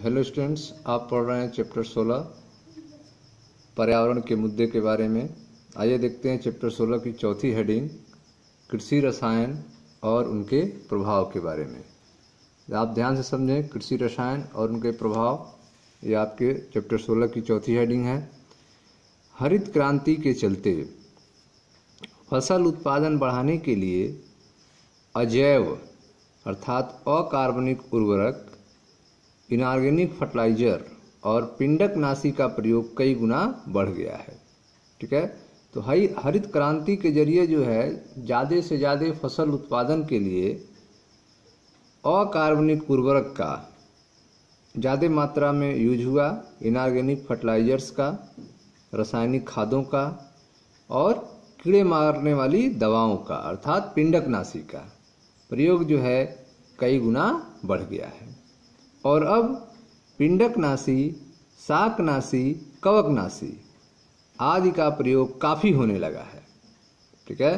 Hello students, आप पढ़ रहे हैं चैप्टर 16 पर्यावरण के मुद्दे के बारे में। आइए देखते हैं चैप्टर 16 की चौथी हेडिंग कृषि रसायन और उनके प्रभाव के बारे में। आप ध्यान से समझें, कृषि रसायन और उनके प्रभाव, ये आपके चैप्टर 16 की चौथी हेडिंग है। हरित क्रांति के चलते फसल उत्पादन बढ़ाने के लिए अजैव अर्थात अकार्बनिक उर्वरक, इनऑर्गेनिक फर्टिलाइजर और पिंडकनाशी का प्रयोग कई गुना बढ़ गया है। ठीक है, तो हरित क्रांति के जरिए जो है ज़्यादा से ज़्यादा फसल उत्पादन के लिए अकार्बनिक उर्वरक का ज़्यादा मात्रा में यूज हुआ, इनऑर्गेनिक फर्टिलाइजर्स का, रासायनिक खादों का और कीड़े मारने वाली दवाओं का अर्थात पिंडकनाशी का प्रयोग जो है कई गुना बढ़ गया है। और अब पिंडकनाशी, शाकनाशी, कवकनाशी आदि का प्रयोग काफ़ी होने लगा है। ठीक है,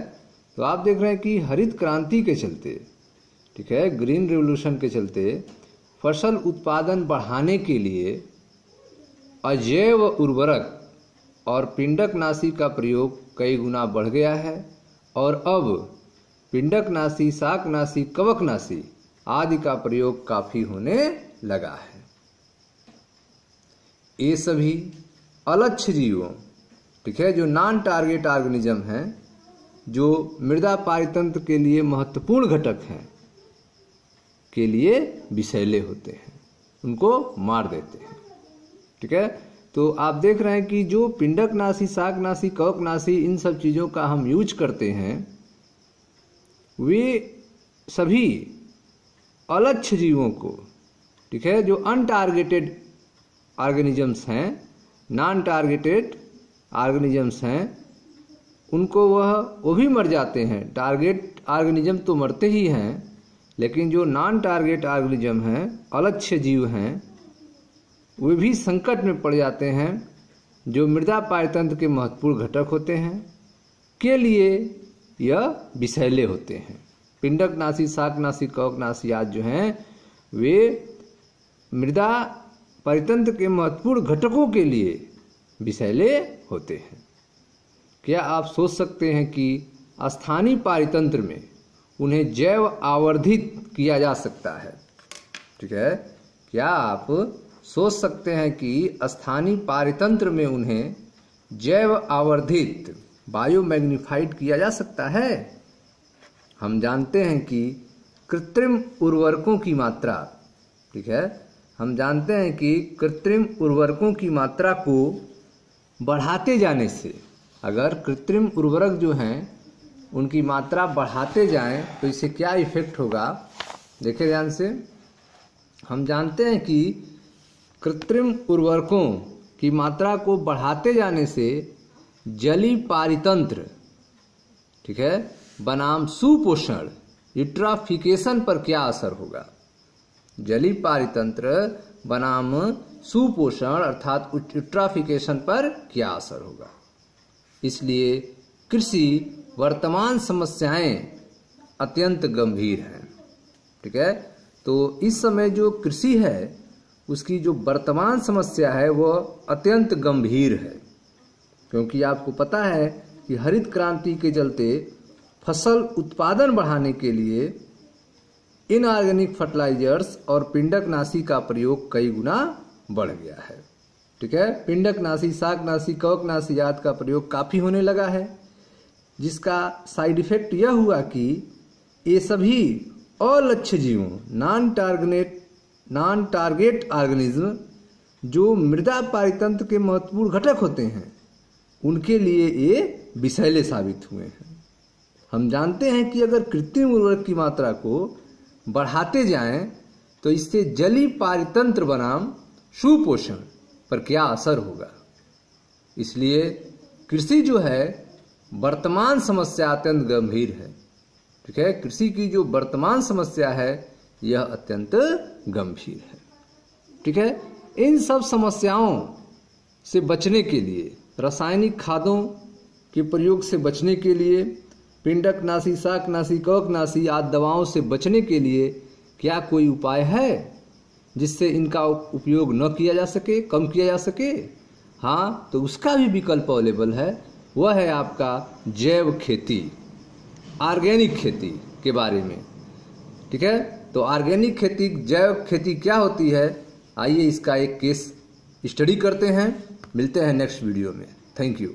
तो आप देख रहे हैं कि हरित क्रांति के चलते, ठीक है, ग्रीन रिवोल्यूशन के चलते फसल उत्पादन बढ़ाने के लिए अजैव उर्वरक और पिंडकनाशी का प्रयोग कई गुना बढ़ गया है। और अब पिंडकनाशी, शाकनाशी, कवकनाशी आदि का प्रयोग काफ़ी होने लगा है। ये सभी अलक्ष्य जीवों, ठीक है, जो नॉन टारगेट ऑर्गेनिज्म हैं, जो मृदा पारितंत्र के लिए महत्वपूर्ण घटक हैं, के लिए विषैले होते हैं, उनको मार देते हैं। ठीक है, तो आप देख रहे हैं कि जो पिंडकनाशी, शाकनाशी, कवकनाशी इन सब चीज़ों का हम यूज करते हैं, वे सभी अलक्ष्य जीवों को, ठीक है, जो अनटारगेटेड ऑर्गेनिजम्स हैं, नॉन टारगेटेड ऑर्गेनिजम्स हैं, उनको वो भी मर जाते हैं। टारगेट ऑर्गेनिज्म तो मरते ही हैं, लेकिन जो नॉन टारगेट ऑर्गेनिज्म हैं, अलक्ष्य जीव हैं, वे भी संकट में पड़ जाते हैं, जो मृदा पारितंत्र के महत्वपूर्ण घटक होते हैं, के लिए यह विषैले होते हैं। पिंडकनाशी, शाकनाशी, कवकनाशी आदि जो हैं वे मृदा पारितंत्र के महत्वपूर्ण घटकों के लिए विषैले होते हैं। क्या आप सोच सकते हैं कि स्थानीय पारितंत्र में उन्हें जैव आवर्धित किया जा सकता है? ठीक है, क्या आप सोच सकते हैं कि स्थानीय पारितंत्र में उन्हें जैव आवर्धित, बायोमैग्नीफाइड किया जा सकता है? हम जानते हैं कि कृत्रिम उर्वरकों की मात्रा, ठीक है, हम जानते हैं कि कृत्रिम उर्वरकों की मात्रा को बढ़ाते जाने से, अगर कृत्रिम उर्वरक जो हैं उनकी मात्रा बढ़ाते जाएं तो इससे क्या इफेक्ट होगा, देखिए ध्यान से। हम जानते हैं कि कृत्रिम उर्वरकों की मात्रा को बढ़ाते जाने से जलीय पारितंत्र, ठीक है, बनाम सुपोषण, यूट्राफिकेशन पर क्या असर होगा? जलीय पारितंत्र बनाम सुपोषण अर्थात यूट्राफिकेशन पर क्या असर होगा? इसलिए कृषि वर्तमान समस्याएं अत्यंत गंभीर हैं। ठीक है, तो इस समय जो कृषि है उसकी जो वर्तमान समस्या है वह अत्यंत गंभीर है, क्योंकि आपको पता है कि हरित क्रांति के चलते फसल उत्पादन बढ़ाने के लिए इनऑर्गेनिक फर्टिलाइजर्स और पिंडकनाशी का प्रयोग कई गुना बढ़ गया है। ठीक है, पिंडकनाशी, शाकनाशी, कवकनाशी आदि का प्रयोग काफ़ी होने लगा है, जिसका साइड इफेक्ट यह हुआ कि ये सभी अलक्ष्य जीवों, नॉन टारगेट ऑर्गेनिज्म, जो मृदा पारितंत्र के महत्वपूर्ण घटक होते हैं, उनके लिए ये विषैले साबित हुए हैं। हम जानते हैं कि अगर कृत्रिम उर्वरक की मात्रा को बढ़ाते जाएं तो इससे जलीय पारितंत्र बनाम सुपोषण पर क्या असर होगा। इसलिए कृषि जो है वर्तमान समस्या अत्यंत गंभीर है। ठीक है, कृषि की जो वर्तमान समस्या है यह अत्यंत गंभीर है। ठीक है, इन सब समस्याओं से बचने के लिए, रासायनिक खादों के प्रयोग से बचने के लिए, पिंडकनाशी, शाकनाशी, कवकनाशी आदि दवाओं से बचने के लिए क्या कोई उपाय है? जिससे इनका उपयोग न किया जा सके, कम किया जा सके, हाँ तो उसका भी विकल्प अवेलेबल है। वह है आपका जैव खेती, ऑर्गेनिक खेती के बारे में। ठीक है, तो ऑर्गेनिक खेती, जैव खेती क्या होती है, आइए इसका एक केस स्टडी करते हैं। मिलते हैं नेक्स्ट वीडियो में। Thank you.